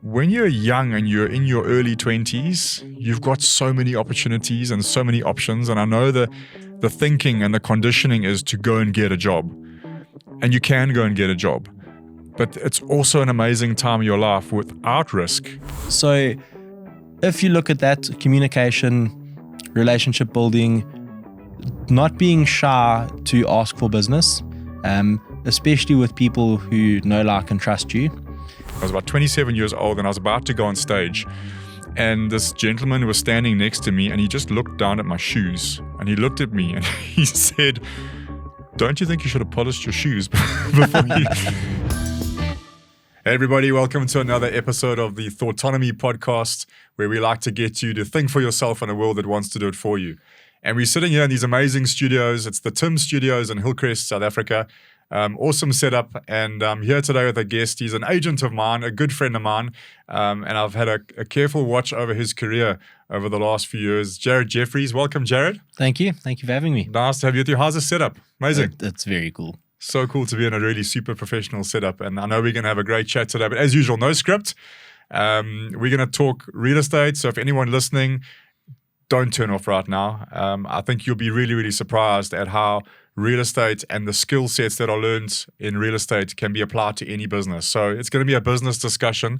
When you're young and you're in your early 20s, you've got so many opportunities and so many options. And I know the thinking and the conditioning is to go and get a job. And you can go and get a job. But it's also an amazing time of your life without risk. So if you look at that, communication, relationship building, not being shy to ask for business, especially with people who know, like, and trust you. I was about 27 years old and I was about to go on stage. And this gentleman was standing next to me and he just looked down at my shoes. And he looked at me and he said, "Don't you think you should have polished your shoes before you..." Hey everybody, welcome to another episode of the Thoughtonomy podcast, where we like to get you to think for yourself in a world that wants to do it for you. And we're sitting here in these amazing studios. It's the Tim Studios in Hillcrest, South Africa. Awesome setup. And I'm here today with a guest. He's an agent of mine, a good friend of mine. And I've had a careful watch over his career over the last few years. Jarryd Jeffery. Welcome, Jarryd. Thank you. Thank you for having me. Nice to have you with you. How's the setup? Amazing. That's very cool. So cool to be in a really super professional setup. And I know we're going to have a great chat today. But as usual, no script. We're going to talk real estate. So if anyone listening, don't turn off right now. I think you'll be really, really surprised at how real estate and the skill sets that are learned in real estate can be applied to any business. So it's going to be a business discussion.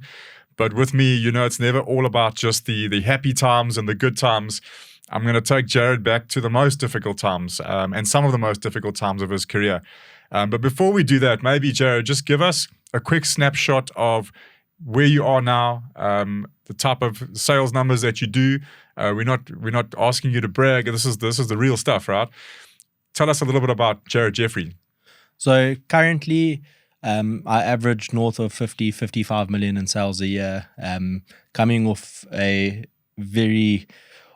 But with me, you know, it's never all about just the happy times and the good times. I'm going to take Jarryd back to the most difficult times and some of the most difficult times of his career. But before we do that, maybe, Jarryd, just give us a quick snapshot of where you are now, the type of sales numbers that you do. We're not asking you to brag. This is the real stuff, right? Tell us a little bit about Jarryd Jeffery. So currently, I average north of 55 million in sales a year, coming off a very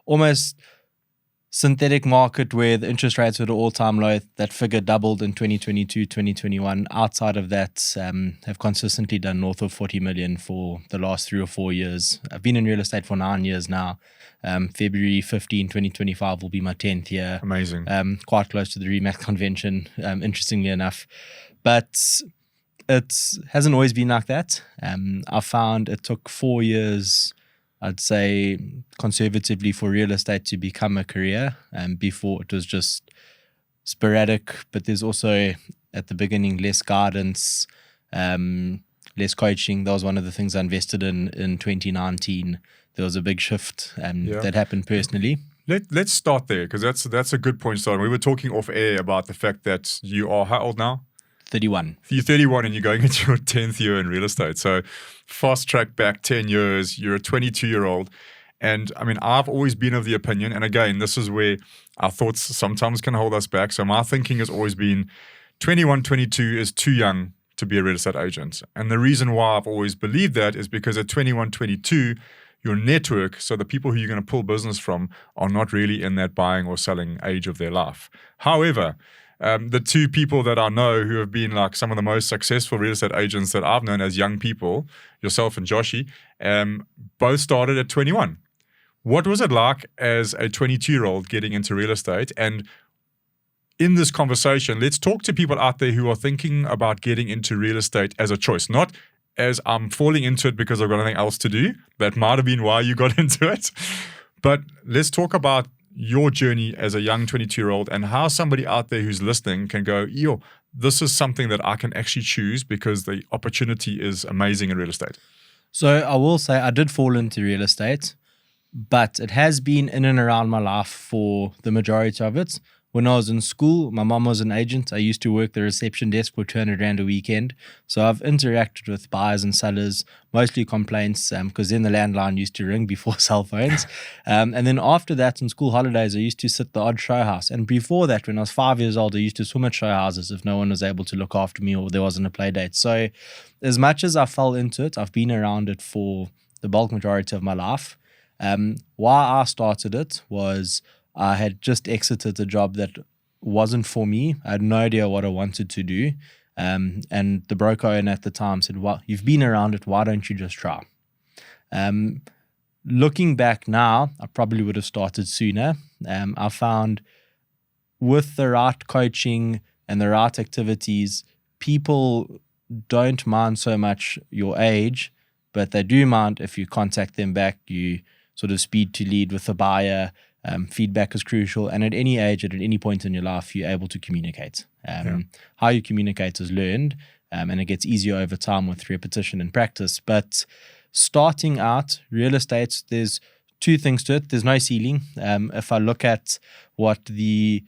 almost synthetic market where the interest rates were at an all-time low. That figure doubled in 2022, 2021. Outside of that, have consistently done north of 40 million for the last 3 or 4 years. I've been in real estate for 9 years now. February 15, 2025 will be my 10th year. Amazing. Quite close to the REMAX convention, interestingly enough. But it hasn't always been like that. I found it took 4 years, I'd say conservatively, for real estate to become a career. Before it was just sporadic, but there's also at the beginning less guidance, less coaching. That was one of the things I invested in 2019. There was a big shift that happened personally. Let's start there, because that's a good point to start. We were talking off air about the fact that you are how old now? 31. You're 31 and you're going into your 10th year in real estate. So fast track back 10 years, you're a 22-year-old. And I mean, I've always been of the opinion, and again, this is where our thoughts sometimes can hold us back. So my thinking has always been 21, 22 is too young to be a real estate agent. And the reason why I've always believed that is because at 21, 22, your network, so the people who you're going to pull business from, are not really in that buying or selling age of their life. However, the two people that I know who have been like some of the most successful real estate agents that I've known as young people, yourself and Joshy, both started at 21. What was it like as a 22-year-old getting into real estate? And in this conversation, let's talk to people out there who are thinking about getting into real estate as a choice, not as I'm falling into it because I've got nothing else to do. That might have been why you got into it. But let's talk about your journey as a young 22-year-old and how somebody out there who's listening can go, yo, this is something that I can actually choose because the opportunity is amazing in real estate. So I will say I did fall into real estate, but it has been in and around my life for the majority of it. When I was in school, my mom was an agent. I used to work the reception desk for 200 Rand a weekend. So I've interacted with buyers and sellers, mostly complaints, because then the landline used to ring before cell phones. And then after that, in school holidays, I used to sit the odd show house. And before that, when I was 5 years old, I used to swim at show houses if no one was able to look after me or there wasn't a play date. So as much as I fell into it, I've been around it for the bulk majority of my life. Why I started it was I had just exited a job that wasn't for me. I had no idea what I wanted to do. And the broker owner at the time said, well, you've been around it. Why don't you just try? Looking back now, I probably would have started sooner. I found with the right coaching and the right activities, people don't mind so much your age but they do mind if you contact them back, you sort of speed to lead with the buyer. Feedback is crucial, and at any age, at any point in your life, you're able to communicate. How you communicate is learned, and it gets easier over time with repetition and practice. But starting out, real estate, there's two things to it. There's no ceiling. If I look at what the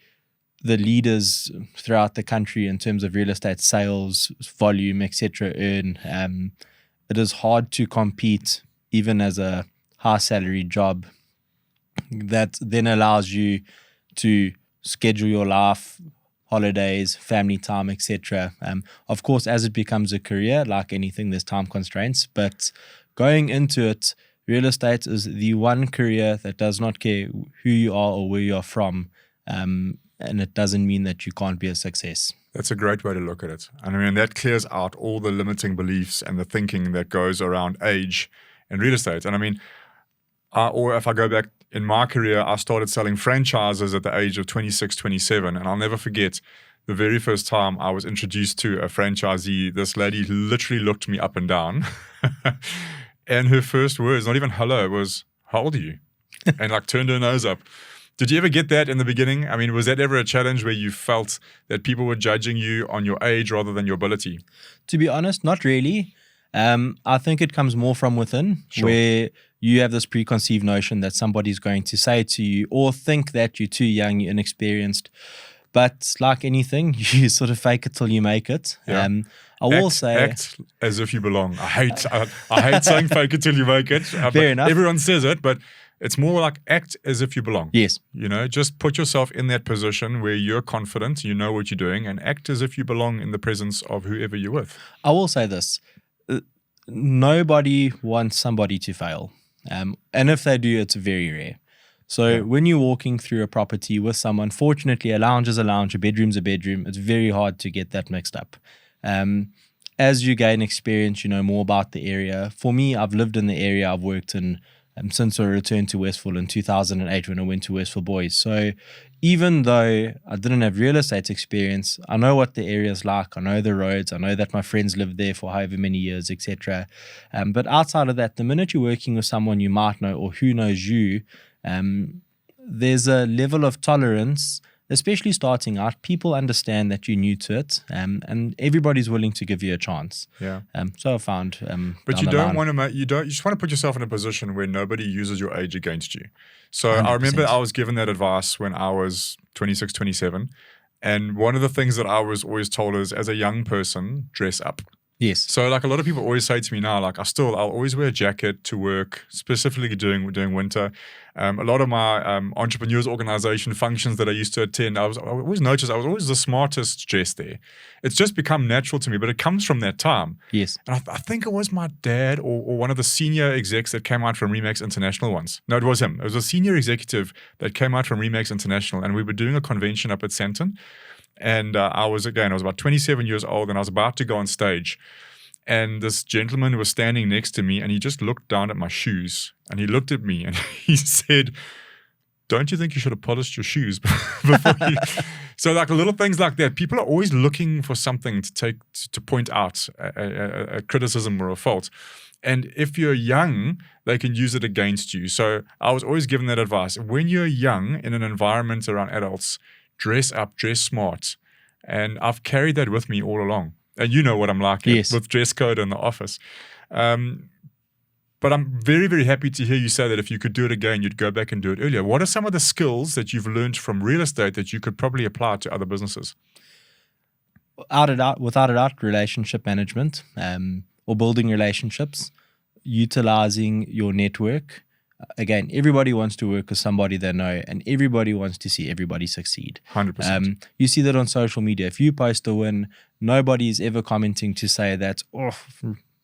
leaders throughout the country in terms of real estate sales, volume, etc., earn, it is hard to compete even as a high salary job that then allows you to schedule your life, holidays, family time, etc. Of course, as it becomes a career, like anything, there's time constraints, but going into it, real estate is the one career that does not care who you are or where you are from, and it doesn't mean that you can't be a success. That's a great way to look at it. And I mean, that clears out all the limiting beliefs and the thinking that goes around age and real estate. And I mean, or if I go back in my career, I started selling franchises at the age of 26, 27. And I'll never forget the very first time I was introduced to a franchisee. This lady literally looked me up and down. And her first words, not even hello, was, "How old are you?" And like turned her nose up. Did you ever get that in the beginning? I mean, was that ever a challenge where you felt that people were judging you on your age rather than your ability? To be honest, not really. I think it comes more from within, where you have this preconceived notion that somebody's going to say to you or think that you're too young, you're inexperienced. But like anything, you sort of fake it till you make it. Yeah. I will say, act as if you belong. I hate saying fake it till you make it. Fair enough. Everyone says it, but it's more like act as if you belong. Yes. You know, just put yourself in that position where you're confident, you know what you're doing, and act as if you belong in the presence of whoever you're with. I will say this. Nobody wants somebody to fail. And if they do, it's very rare. So when you're walking through a property with someone, fortunately, a lounge is a lounge, a bedroom's a bedroom. It's very hard to get that mixed up. As you gain experience, you know more about the area. For me, I've lived in the area I've worked in since I returned to Westville in 2008 when I went to Westville Boys. So even though I didn't have real estate experience, I know what the area's like. I know the roads. I know that my friends lived there for however many years, etc. But outside of that, the minute you're working with someone you might know or who knows you, there's a level of tolerance, especially starting out. People understand that you're new to it, and everybody's willing to give you a chance. Yeah. So I found. But you don't want to you just want to put yourself in a position where nobody uses your age against you. So 100%. I remember I was given that advice when I was 26, 27. And one of the things that I was always told is, as a young person, dress up. Yes. So like a lot of people always say to me now, like I'll always wear a jacket to work, specifically during winter. A lot of my entrepreneurs organization functions that I used to attend, I always noticed I was always the smartest dressed there. It's just become natural to me, but it comes from that time. Yes. And I think it was my dad or one of the senior execs that came out from Remax International once. No, it was him. It was a senior executive that came out from Remax International, and we were doing a convention up at Sandton. And I was about 27 years old, and I was about to go on stage. And this gentleman was standing next to me, and he just looked down at my shoes, and he looked at me, and he said, "Don't you think you should have polished your shoes before you?" So like little things like that. People are always looking for something to point out a criticism or a fault. And if you're young, they can use it against you. So I was always given that advice. When you're young in an environment around adults, dress up, dress smart. And I've carried that with me all along. And you know what I'm like with dress code in the office. But I'm very, very happy to hear you say that if you could do it again, you'd go back and do it earlier. What are some of the skills that you've learned from real estate that you could probably apply to other businesses? Without a doubt, relationship management or building relationships, utilizing your network. Again, everybody wants to work with somebody they know, and everybody wants to see everybody succeed. 100%. You see that on social media. If you post a win, nobody is ever commenting to say that,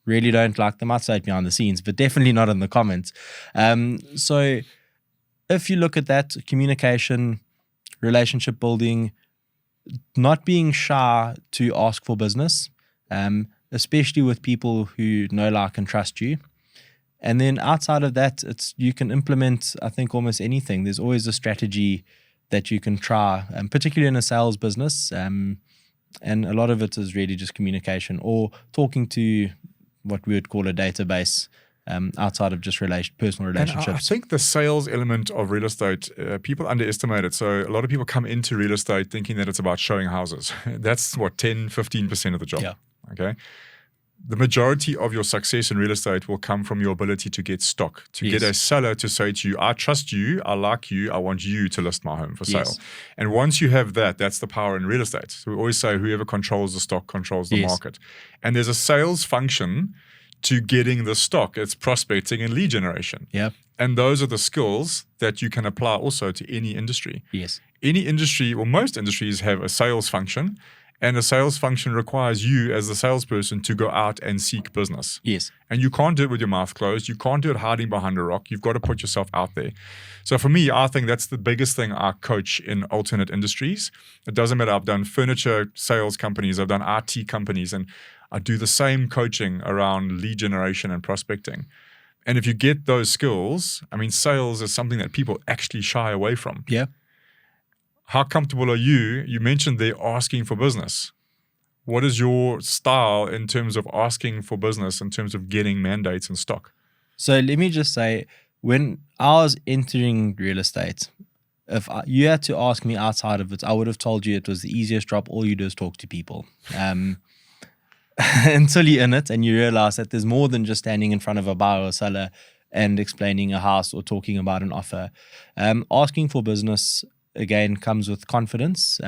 really don't like them. I'd say it behind the scenes, but definitely not in the comments. So if you look at that, communication, relationship building, not being shy to ask for business, especially with people who know, like, and trust you. And then outside of that, you can implement, I think, almost anything. There's always a strategy that you can try, particularly in a sales business. And a lot of it is really just communication or talking to what we would call a database outside of just personal And I relationships. think the sales element of real estate, people underestimate it. So a lot of people come into real estate thinking that it's about showing houses. That's what, 10, 15% of the job. Yeah. Okay. The majority of your success in real estate will come from your ability to get stock, to get a seller to say to you, I trust you, I like you, I want you to list my home for sale. And once you have that, that's the power in real estate. So we always say whoever controls the stock controls the market. And there's a sales function to getting the stock. It's prospecting and lead generation. Yeah. And those are the skills that you can apply also to any industry. Yes. Any industry, or most industries, have a sales function. And a sales function requires you as the salesperson to go out and seek business. Yes. And you can't do it with your mouth closed. You can't do it hiding behind a rock. You've got to put yourself out there. So for me, I think that's the biggest thing I coach in alternate industries. It doesn't matter. I've done furniture sales companies. I've done IT companies. And I do the same coaching around lead generation and prospecting. And if you get those skills, I mean, sales is something that people actually shy away from. Yeah. How comfortable are you? You mentioned they're asking for business. What is your style in terms of asking for business, in terms of getting mandates and stock? So let me just say, when I was entering real estate, if you had to ask me outside of it, I would have told you it was the easiest job. All you do is talk to people. Until you're in it and you realize that there's more than just standing in front of a buyer or seller and explaining a house or talking about an offer. Asking for business, again, comes with confidence,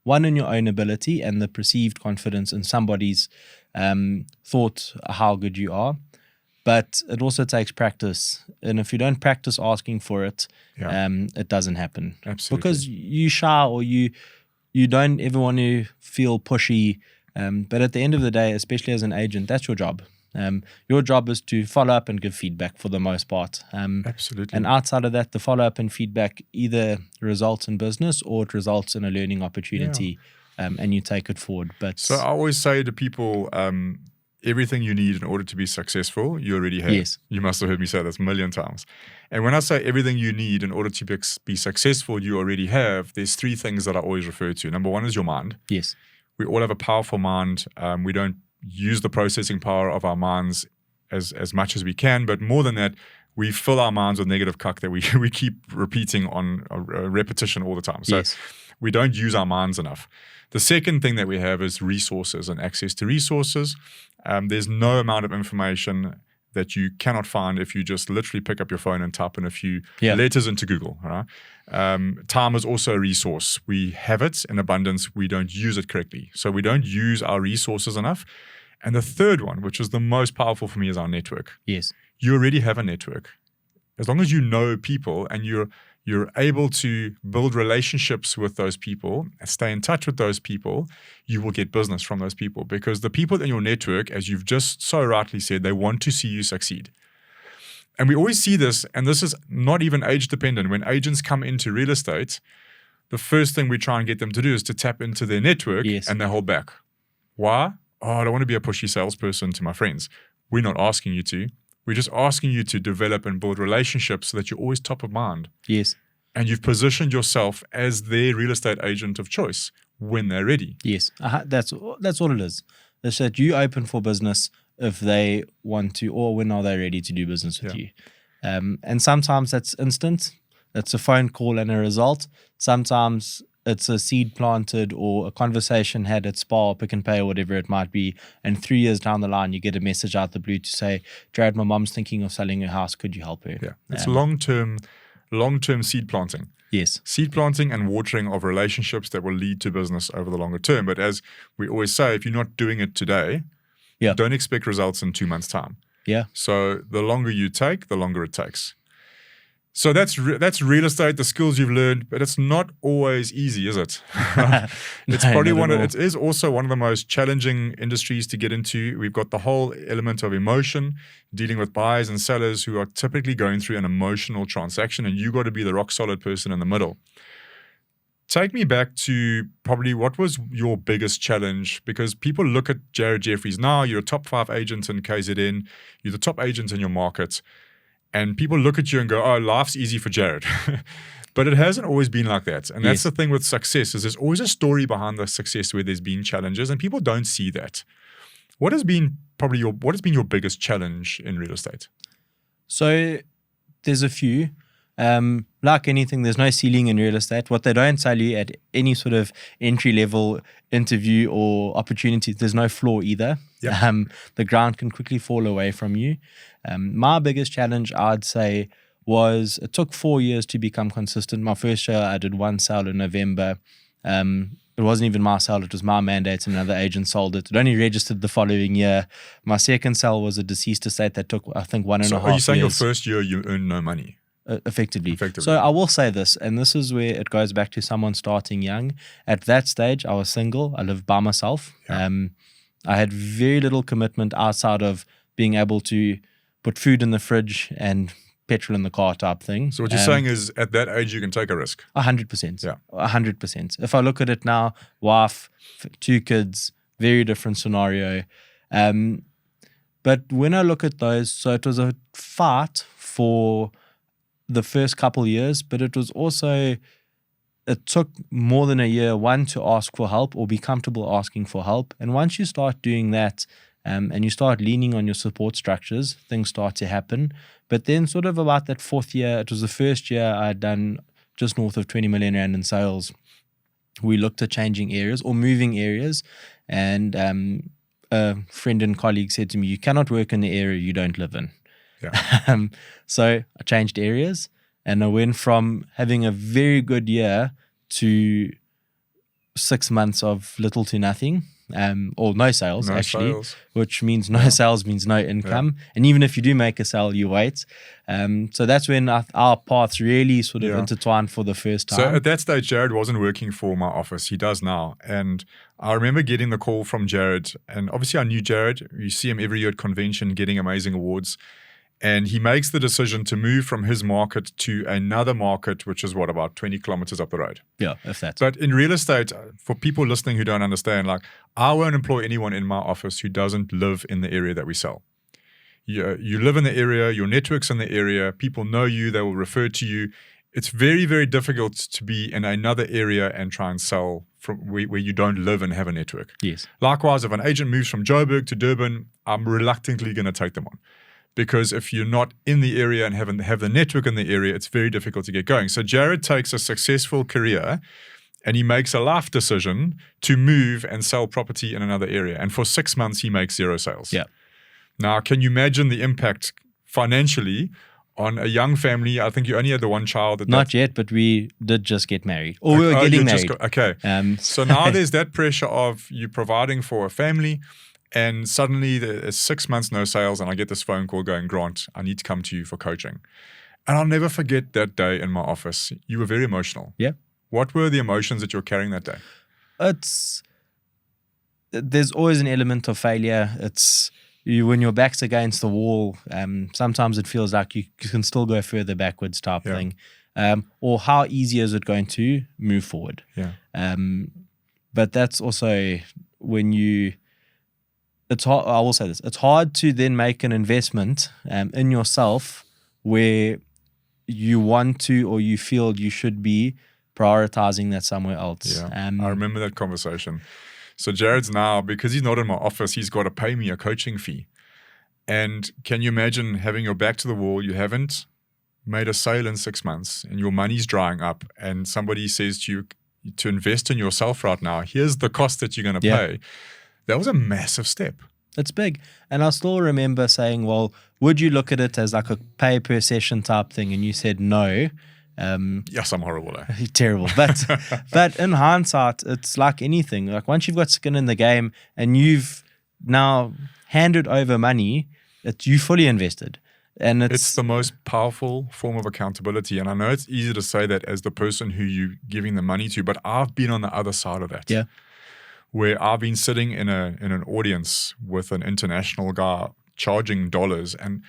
one in your own ability and the perceived confidence in somebody's thought how good you are. But it also takes practice. And if you don't practice asking for it, it doesn't happen. Absolutely. Because you shy or you don't ever want to feel pushy. But at the end of the day, especially as an agent, that's your job. Your job is to follow up and give feedback for the most part. Absolutely. And outside of that, the follow-up and feedback either results in business or it results in a learning opportunity, and you take it forward. But so I always say to people, everything you need in order to be successful, you already have. Yes. You must have heard me say this a million times. And when I say everything you need in order to be successful, you already have, there's three things that I always refer to. Number one is your mind. Yes. We all have a powerful mind. We don't use the processing power of our minds as much as we can, but more than that, we fill our minds with negative cuck that we keep repeating on a repetition all the time. So we don't use our minds enough. The second thing that we have is resources and access to resources. There's no amount of information that you cannot find if you just literally pick up your phone and type in a few letters into Google. Right? Time is also a resource. We have it in abundance. We don't use it correctly. So we don't use our resources enough. And the third one, which is the most powerful for me, is our network. Yes. You already have a network. As long as you know people and you're able to build relationships with those people and stay in touch with those people, you will get business from those people, because the people in your network, as you've just so rightly said, they want to see you succeed. And we always see this, and this is not even age dependent. When agents come into real estate, the first thing we try and get them to do is to tap into their network, and they hold back. Why? Oh, I don't want to be a pushy salesperson to my friends. We're not asking you to. We're just asking you to develop and build relationships so that you're always top of mind. Yes. And you've positioned yourself as their real estate agent of choice when they're ready. Yes. That's all it is. It's that you open for business if they want to, or when are they ready to do business with you. And sometimes that's instant. That's a phone call and a result. Sometimes it's a seed planted or a conversation had at Spa or Pick and Pay or whatever it might be. And 3 years down the line, you get a message out the blue to say, Jarryd, my mom's thinking of selling her house. Could you help her? Yeah. It's long-term seed planting. Yes. Seed planting and watering of relationships that will lead to business over the longer term. But as we always say, if you're not doing it today, don't expect results in 2 months' time. Yeah. So the longer you take, the longer it takes. So that's real estate, the skills you've learned, but it's not always easy, is it? It's probably it is also one of the most challenging industries to get into. We've got the whole element of emotion, dealing with buyers and sellers who are typically going through an emotional transaction, and you got to be the rock solid person in the middle. Take me back to probably what was your biggest challenge, because people look at Jarryd Jeffries now, you're a top 5 agent in KZN, you're the top agent in your market. And people look at you and go, oh, life's easy for Jarryd. But it hasn't always been like that. And that's the thing with success, is there's always a story behind the success where there's been challenges, and people don't see that. What has been your biggest challenge in real estate? So there's a few. Like anything, there's no ceiling in real estate. What they don't tell you at any sort of entry level interview or opportunity, there's no floor either. Yep. The ground can quickly fall away from you. My biggest challenge, I'd say, was it took 4 years to become consistent. My first year, I did one sale in November. It wasn't even my sale, it was my mandate, and another agent sold it. It only registered the following year. My second sale was a deceased estate that took, I think, 1.5 years. So are you saying your first year you earned no money? Effectively. So I will say this, and this is where it goes back to someone starting young. At that stage, I was single. I lived by myself. Yeah. I had very little commitment outside of being able to put food in the fridge and petrol in the car type thing. So what you're saying is at that age you can take a risk. 100%. Yeah. 100%. If I look at it now, wife, 2 kids, very different scenario. But when I look at those, so it was a fight for the first couple years, but it was also, it took more than a year, one, to ask for help or be comfortable asking for help. And once you start doing that, and you start leaning on your support structures, things start to happen. But then sort of about that 4th year, it was the first year I had done just north of 20 million rand in sales. We looked at changing areas or moving areas. And a friend and colleague said to me, you cannot work in the area you don't live in. Yeah. So I changed areas, and I went from having a very good year to 6 months of little to nothing, or no sales, which means no sales means no income. Yeah. And even if you do make a sale, you wait. So that's when our paths really sort of intertwined for the first time. So at that stage, Jarryd wasn't working for my office. He does now. And I remember getting the call from Jarryd. And obviously I knew Jarryd. You see him every year at convention getting amazing awards. And he makes the decision to move from his market to another market, which is about 20 kilometers up the road. Yeah, if that's. But in real estate, for people listening who don't understand, like, I won't employ anyone in my office who doesn't live in the area that we sell. You live in the area, your network's in the area, people know you, they will refer to you. It's very, very difficult to be in another area and try and sell from where you don't live and have a network. Yes. Likewise, if an agent moves from Joburg to Durban, I'm reluctantly going to take them on. Because if you're not in the area and have the network in the area, it's very difficult to get going. So Jarryd takes a successful career and he makes a life decision to move and sell property in another area. And for 6 months, he makes 0 sales. Yeah. Now, can you imagine the impact financially on a young family? I think you only had the one child. Not yet, but we did just get married. Or we were getting married. Okay. So now there's that pressure of you providing for a family. And suddenly there's 6 months no sales, and I get this phone call going, Grant, I need to come to you for coaching. And I'll never forget that day in my office. You were very emotional. Yeah. What were the emotions that you were carrying that day? There's always an element of failure. When your back's against the wall, sometimes it feels like you can still go further backwards type thing. Or how easy is it going to move forward? Yeah. But that's also when it's hard. I will say this: it's hard to then make an investment in yourself where you want to or you feel you should be prioritizing that somewhere else. Yeah. I remember that conversation. So Jarryd's now, because he's not in my office, he's got to pay me a coaching fee. And can you imagine having your back to the wall? You haven't made a sale in 6 months, and your money's drying up, and somebody says to you to invest in yourself right now. Here's the cost that you're going to pay. That was a massive step. It's big. And I still remember saying, well, would you look at it as like a pay per session type thing? And you said no. Yes, I'm horrible. Terrible. But in hindsight, it's like anything. Like once you've got skin in the game and you've now handed over money, you fully invested. And it's the most powerful form of accountability. And I know it's easy to say that as the person who you're giving the money to, but I've been on the other side of that. Yeah. Where I've been sitting in an audience with an international guy charging dollars. And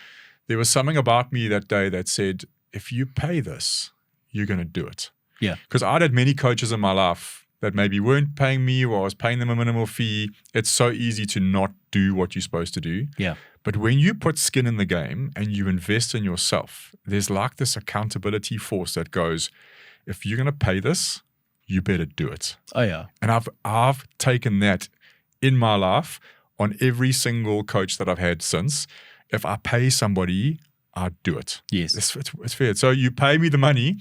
there was something about me that day that said, if you pay this, you're going to do it. Yeah. Because I'd had many coaches in my life that maybe weren't paying me or I was paying them a minimal fee. It's so easy to not do what you're supposed to do. Yeah. But when you put skin in the game and you invest in yourself, there's like this accountability force that goes, if you're going to pay this, you better do it. Oh, yeah. And I've taken that in my life on every single coach that I've had since. If I pay somebody, I do it. Yes. It's fair. So you pay me the money,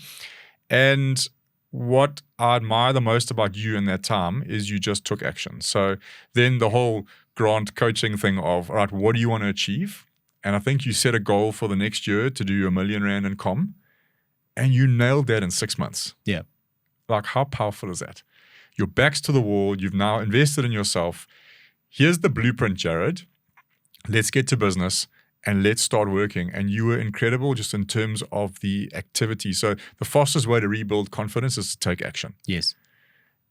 and what I admire the most about you in that time is you just took action. So then the whole grant coaching thing of, all right, what do you want to achieve? And I think you set a goal for the next year to do R1 million in comm, and you nailed that in 6 months. Yeah. Like, how powerful is that? Your back's to the wall. You've now invested in yourself. Here's the blueprint, Jarryd. Let's get to business and let's start working. And you were incredible just in terms of the activity. So the fastest way to rebuild confidence is to take action. Yes.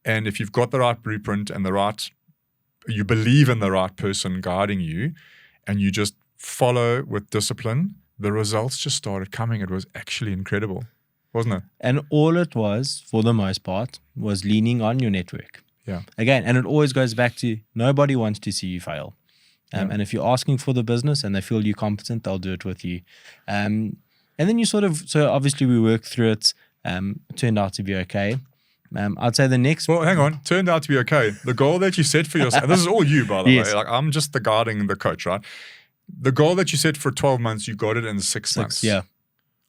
And if you've got the right blueprint and you believe in the right person guiding you, and you just follow with discipline, the results just started coming. It was actually incredible, wasn't it? And all it was, for the most part, was leaning on your network. Yeah. Again, and it always goes back to nobody wants to see you fail. And if you're asking for the business and they feel you're competent, they'll do it with you. And then you so obviously we worked through it. It turned out to be okay. I'd say the next... Well, hang on. Turned out to be okay. The goal that you set for yourself, this is all you, by the Yes. way. Like, I'm just the guarding the coach, right? The goal that you set for 12 months, you got it in 6 months. Yeah.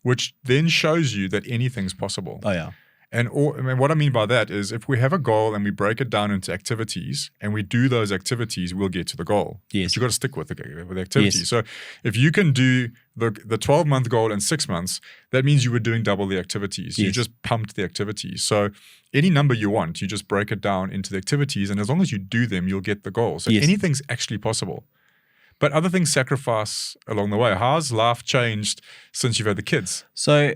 Which then shows you that anything's possible. Oh, yeah. And what I mean by that is, if we have a goal and we break it down into activities and we do those activities, we'll get to the goal. Yes. But you've got to stick with the activity. Yes. So if you can do the 12-month goal in 6 months, that means you were doing double the activities. Yes. You just pumped the activities. So any number you want, you just break it down into the activities. And as long as you do them, you'll get the goal. So Yes. anything's actually possible. But other things sacrifice along the way. How's life changed since you've had the kids? So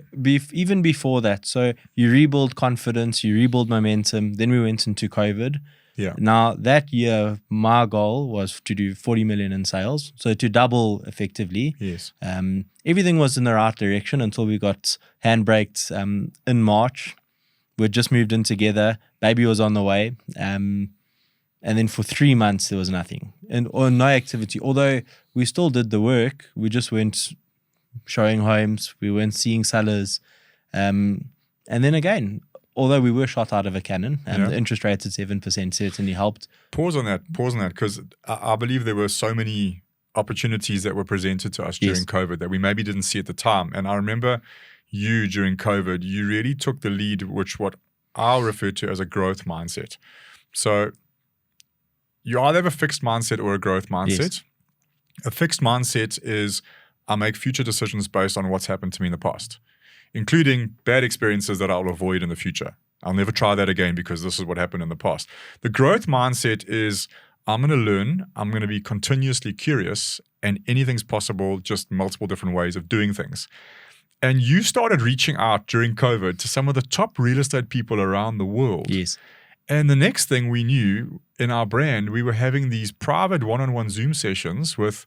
even before that, so you rebuild confidence, you rebuild momentum. Then we went into COVID. Yeah. Now that year, my goal was to do 40 million in sales. So to double effectively. Yes. Everything was in the right direction until we got handbraked in March. We'd just moved in together. Baby was on the way. And then for 3 months, there was nothing or no activity. Although we still did the work, we just weren't showing homes. We weren't seeing sellers. And then again, although we were shot out of a cannon, the interest rates at 7% certainly helped. Pause on that, because I believe there were so many opportunities that were presented to us during COVID that we maybe didn't see at the time. And I remember you during COVID, you really took the lead, what I'll refer to as a growth mindset. So you either have a fixed mindset or a growth mindset. Yes. A fixed mindset is, I make future decisions based on what's happened to me in the past, including bad experiences that I'll avoid in the future. I'll never try that again because this is what happened in the past. The growth mindset is, I'm going to learn, I'm going to be continuously curious, and anything's possible, just multiple different ways of doing things. And you started reaching out during COVID to some of the top real estate people around the world. Yes. And the next thing we knew in our brand, we were having these private one-on-one Zoom sessions with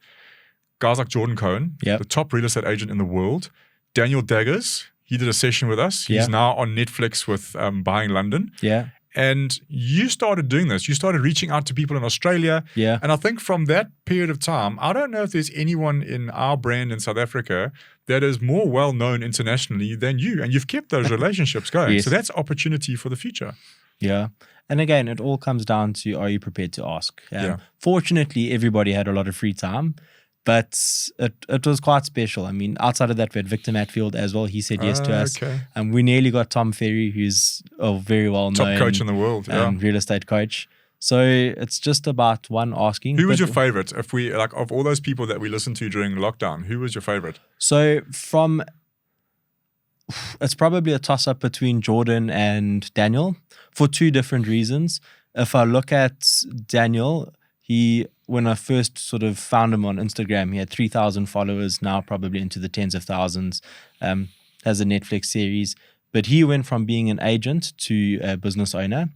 guys like Jordan Cohen, the top real estate agent in the world. Daniel Daggers, he did a session with us. He's now on Netflix with Buying London. Yeah. And you started doing this. You started reaching out to people in Australia. Yeah. And I think from that period of time, I don't know if there's anyone in our brand in South Africa that is more well-known internationally than you. And you've kept those relationships going. Yes. So that's opportunity for the future. Yeah. And again, it all comes down to, are you prepared to ask? Fortunately, everybody had a lot of free time, but it was quite special. I mean, outside of that, we had Victor Matfield as well. He said yes to us. Okay. And we nearly got Tom Ferry, who's a very well-known top coach in the world, real estate coach. So it's just about one asking. Who was your favorite? If we of all those people that we listened to during lockdown, who was your favorite? So it's probably a toss-up between Jordan and Daniel for two different reasons. If I look at Daniel, when I first sort of found him on Instagram, he had 3,000 followers, now probably into the tens of thousands, has a Netflix series. But he went from being an agent to a business owner.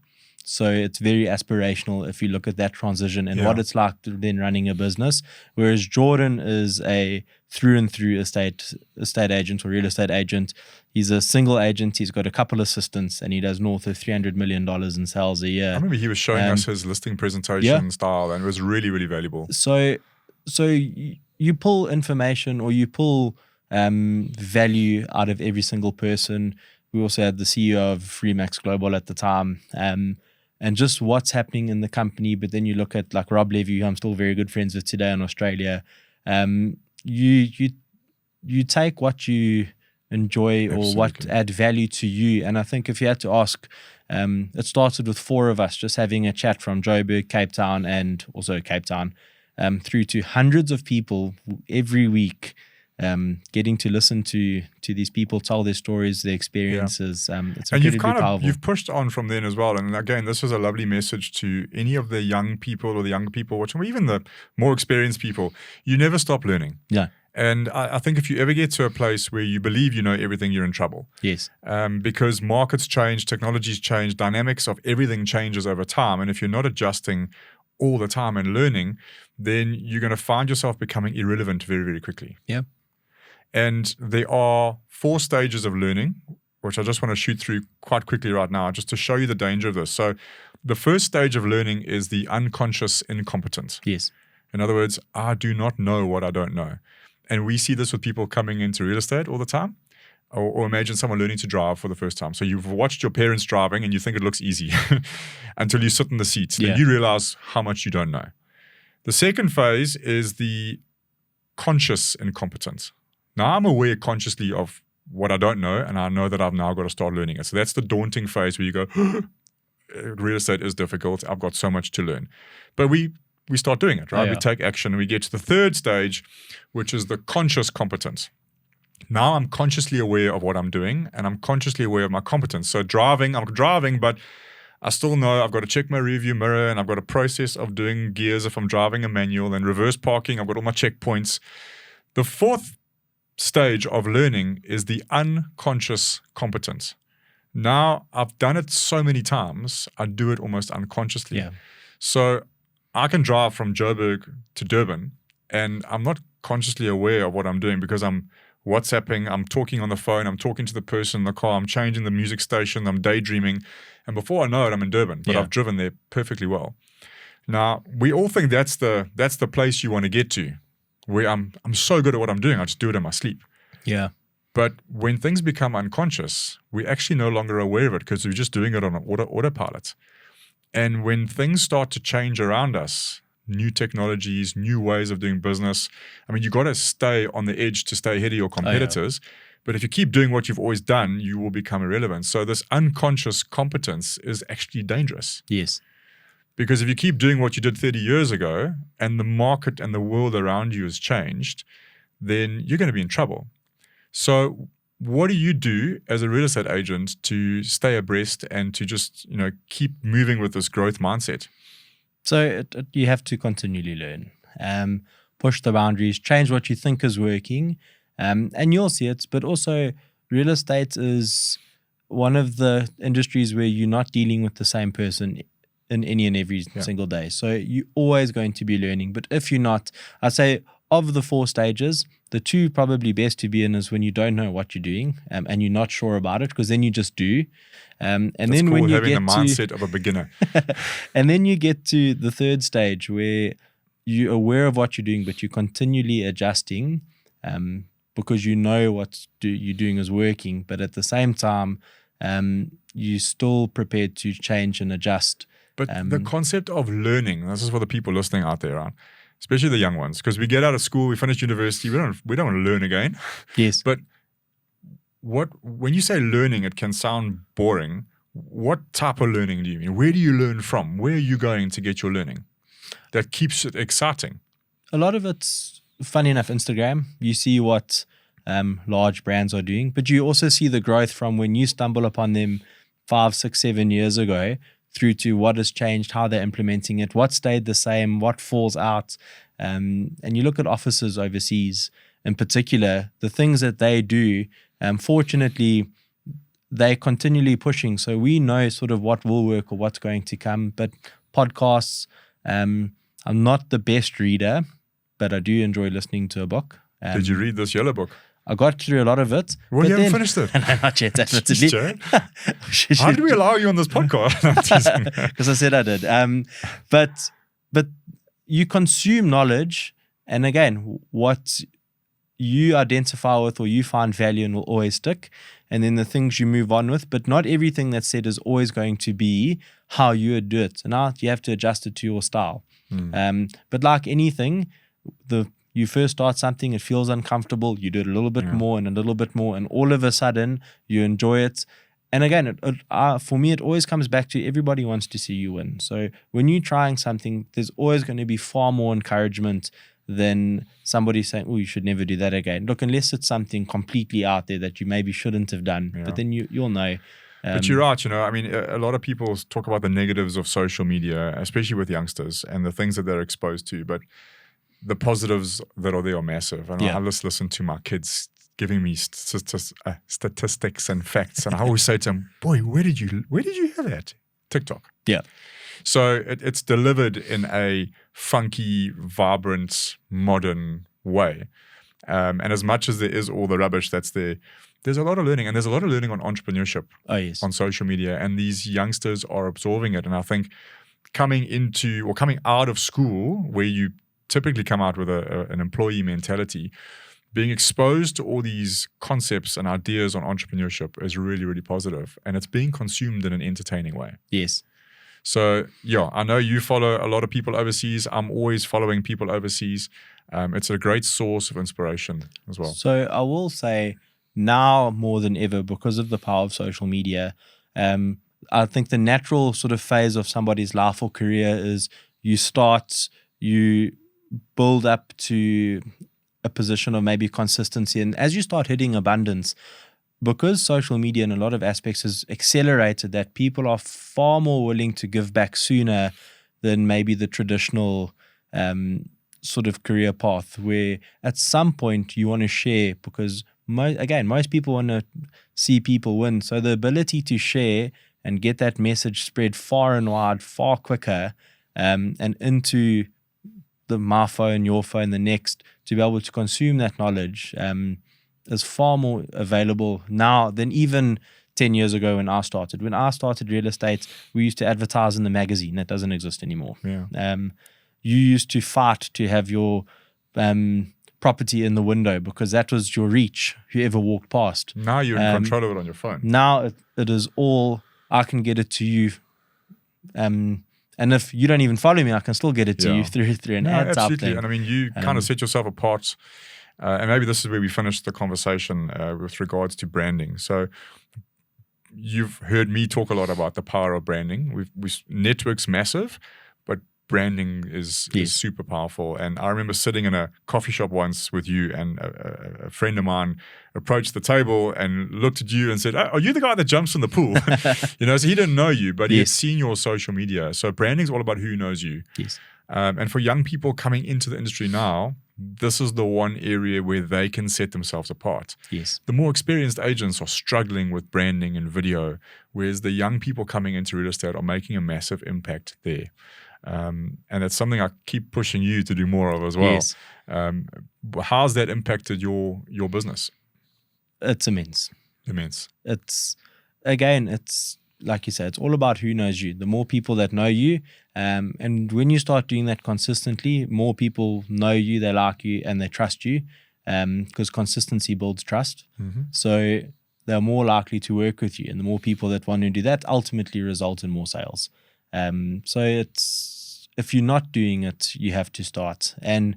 So it's very aspirational if you look at that transition and what it's like to then running a business. Whereas Jordan is a through and through estate agent or real estate agent. He's a single agent. He's got a couple assistants and he does north of $300 million in sales a year. I remember he was showing us his listing presentation style, and it was really, really valuable. So you pull information or you pull value out of every single person. We also had the CEO of Freemax Global at the time. and just what's happening in the company. But then you look at like Rob Levy, who I'm still very good friends with today in Australia. You take what you enjoy or what Absolutely. add value to you. And I think if you had to ask, it started with 4 of us just having a chat from Joburg, Cape Town, and also Cape Town, through to hundreds of people every week, getting to listen to these people tell their stories, their experiences. It's And incredibly powerful. you've pushed on from then as well. And again, this is a lovely message to any of the young people or the younger people watching, or even the more experienced people. You never stop learning. Yeah. And I think if you ever get to a place where you believe you know everything, you're in trouble. Yes. Because markets change, technologies change, dynamics of everything changes over time. And if you're not adjusting all the time and learning, then you're going to find yourself becoming irrelevant very, very quickly. Yeah. And there are 4 stages of learning, which I just want to shoot through quite quickly right now, just to show you the danger of this. So the first stage of learning is the unconscious incompetence. Yes. In other words, I do not know what I don't know. And we see this with people coming into real estate all the time. Or imagine someone learning to drive for the first time. So you've watched your parents driving and you think it looks easy until you sit in the seats. Then you realize how much you don't know. The second phase is the conscious incompetence. Now I'm aware consciously of what I don't know, and I know that I've now got to start learning it. So that's the daunting phase where you go, real estate is difficult. I've got so much to learn. But we start doing it, right? Oh, yeah. We take action and we get to the third stage, which is the conscious competence. Now I'm consciously aware of what I'm doing and I'm consciously aware of my competence. So I'm driving, but I still know I've got to check my rearview mirror and I've got a process of doing gears if I'm driving a manual, and reverse parking. I've got all my checkpoints. The fourth stage of learning is the unconscious competence. Now I've done it so many times, I do it almost unconsciously. Yeah. So I can drive from Joburg to Durban and I'm not consciously aware of what I'm doing because I'm WhatsApping, I'm talking on the phone, I'm talking to the person in the car, I'm changing the music station, I'm daydreaming. And before I know it, I'm in Durban, but I've driven there perfectly well. Now, we all think that's the place you want to get to, where I'm so good at what I'm doing, I just do it in my sleep. Yeah. But when things become unconscious, we're actually no longer aware of it because we're just doing it on an autopilot. And when things start to change around us, new technologies, new ways of doing business, I mean, you got to stay on the edge to stay ahead of your competitors. But if you keep doing what you've always done, you will become irrelevant. So this unconscious competence is actually dangerous. Yes. Because if you keep doing what you did 30 years ago and the market and the world around you has changed, then you're going to be in trouble. So what do you do as a real estate agent to stay abreast and to just, keep moving with this growth mindset? So you have to continually learn, push the boundaries, change what you think is working, and you'll see it. But also, real estate is one of the industries where you're not dealing with the same person in any and every single day. So you're always going to be learning. But if you're not, I'd say of the 4 stages, the 2 probably best to be in is when you don't know what you're doing and you're not sure about it, because then you just do. And That's then cool, when you having get the mindset of a beginner. and then you get to the 3rd stage where you're aware of what you're doing, but you're continually adjusting because you know what you're doing is working. But at the same time, you're still prepared to change and adjust. But the concept of learning, this is for the people listening out there, right? Especially the young ones, because we get out of school, we finish university, we don't want to learn again. Yes. But when you say learning, it can sound boring. What type of learning do you mean? Where do you learn from? Where are you going to get your learning that keeps it exciting? A lot of it's, funny enough, Instagram. You see what large brands are doing, but you also see the growth from when you stumble upon them 5, 6, 7 years ago through to what has changed, how they're implementing it, what stayed the same, what falls out. And you look at offices overseas in particular, the things that they do, fortunately, they're continually pushing. So we know sort of what will work or what's going to come. But podcasts, I'm not the best reader, but I do enjoy listening to a book. Did you read this yellow book? I got through a lot of it. Well, you haven't finished it. No, not yet, admittedly. How did we allow you on this podcast? Because I said I did. But you consume knowledge, and again, what you identify with or you find value in will always stick. and then the things you move on with. But not everything that's said is always going to be how you would do it. So now you have to adjust it to your style. But like anything, you first start something, it feels uncomfortable, you do it a little bit more and a little bit more, and all of a sudden you enjoy it. And again, for me, it always comes back to everybody wants to see you win. So when you're trying something, there's always going to be far more encouragement than somebody saying, oh, you should never do that again. Look, unless it's something completely out there that you maybe shouldn't have done, but then you'll know. But you're right, I mean, a lot of people talk about the negatives of social media, especially with youngsters and the things that they're exposed to, but the positives that are there are massive. And I just listen to my kids giving me statistics and facts, and I always say to them, boy, where did you hear that? TikTok. Yeah. So it's delivered in a funky, vibrant, modern way. And as much as there is all the rubbish that's there, there's a lot of learning, and there's a lot of learning on entrepreneurship on social media, and these youngsters are absorbing it. And I think coming out of school, where you typically come out with an employee mentality, being exposed to all these concepts and ideas on entrepreneurship is really, really positive, and it's being consumed in an entertaining way. Yes. So, I know you follow a lot of people overseas. I'm always following people overseas. It's a great source of inspiration as well. So I will say now more than ever, because of the power of social media, I think the natural sort of phase of somebody's life or career is you build up to a position of maybe consistency. And as you start hitting abundance, because social media in a lot of aspects has accelerated that, people are far more willing to give back sooner than maybe the traditional sort of career path, where at some point you want to share, because most people want to see people win. So the ability to share and get that message spread far and wide, far quicker, and into my phone, your phone, the next, to be able to consume that knowledge is far more available now than even 10 years ago when I started. When I started real estate, we used to advertise in the magazine. That doesn't exist anymore. Yeah. You used to fight to have your property in the window because that was your reach, whoever walked past. Now you're in control of it on your phone. Now it is all, I can get it to you. And if you don't even follow me, I can still get it to you through an ad type absolutely. thing. And I mean, you kind of set yourself apart. And maybe this is where we finished the conversation with regards to branding. So you've heard me talk a lot about the power of branding. Network's massive, but branding is super powerful. And I remember sitting in a coffee shop once with you, and a friend of mine approached the table and looked at you and said, "Are you the guy that jumps in the pool?" So he didn't know you, but he had seen your social media. So branding's all about who knows you. Yes. And for young people coming into the industry now, this is the one area where they can set themselves apart. Yes. The more experienced agents are struggling with branding and video, whereas the young people coming into real estate are making a massive impact there. And it's something I keep pushing you to do more of as well. Yes. How's that impacted your business? It's immense. It's like you said, it's all about who knows you. The more people that know you, and when you start doing that consistently, more people know you, they like you, and they trust you, because consistency builds trust. Mm-hmm. So they're more likely to work with you, and the more people that want to do that ultimately result in more sales. So if you're not doing it, you have to start. And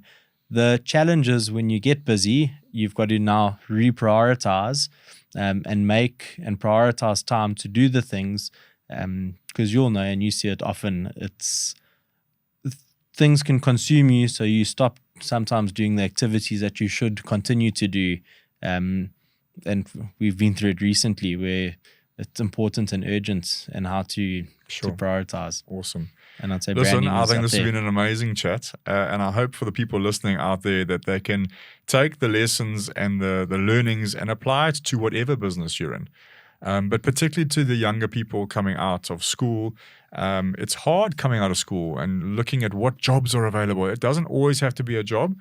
the challenge is when you get busy, you've got to now reprioritize and prioritize time to do the things, because you'll know, and you see it often, things can consume you, so you stop sometimes doing the activities that you should continue to do. And we've been through it recently where it's important and urgent, and how to prioritize. Awesome. And I'd say listen, branding I is think up this there. has been an amazing chat, and I hope for the people listening out there that they can take the lessons and the learnings and apply it to whatever business you're in. But particularly to the younger people coming out of school, it's hard coming out of school and looking at what jobs are available. It doesn't always have to be a job,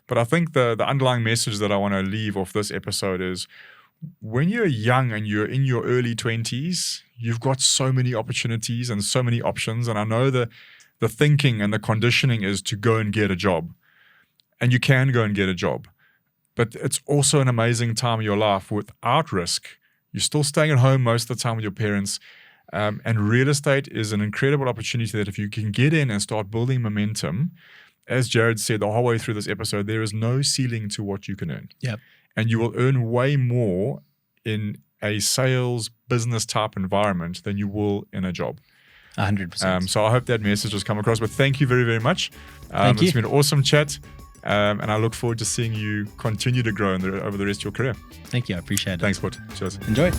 but I think the underlying message that I want to leave off this episode is, when you're young and you're in your early 20s, you've got so many opportunities and so many options. And I know the thinking and the conditioning is to go and get a job. And you can go and get a job. But it's also an amazing time of your life without risk You're still staying at home most of the time with your parents. And real estate is an incredible opportunity that if you can get in and start building momentum, as Jarryd said the whole way through this episode, there is no ceiling to what you can earn. Yep. And you will earn way more in a sales business type environment than you will in a job. 100%. So I hope that message has come across. But thank you very, very much. Thank you. It's been an awesome chat. And I look forward to seeing you continue to grow over the rest of your career. Thank you. I appreciate it. Thanks, Put. Cheers. Enjoy.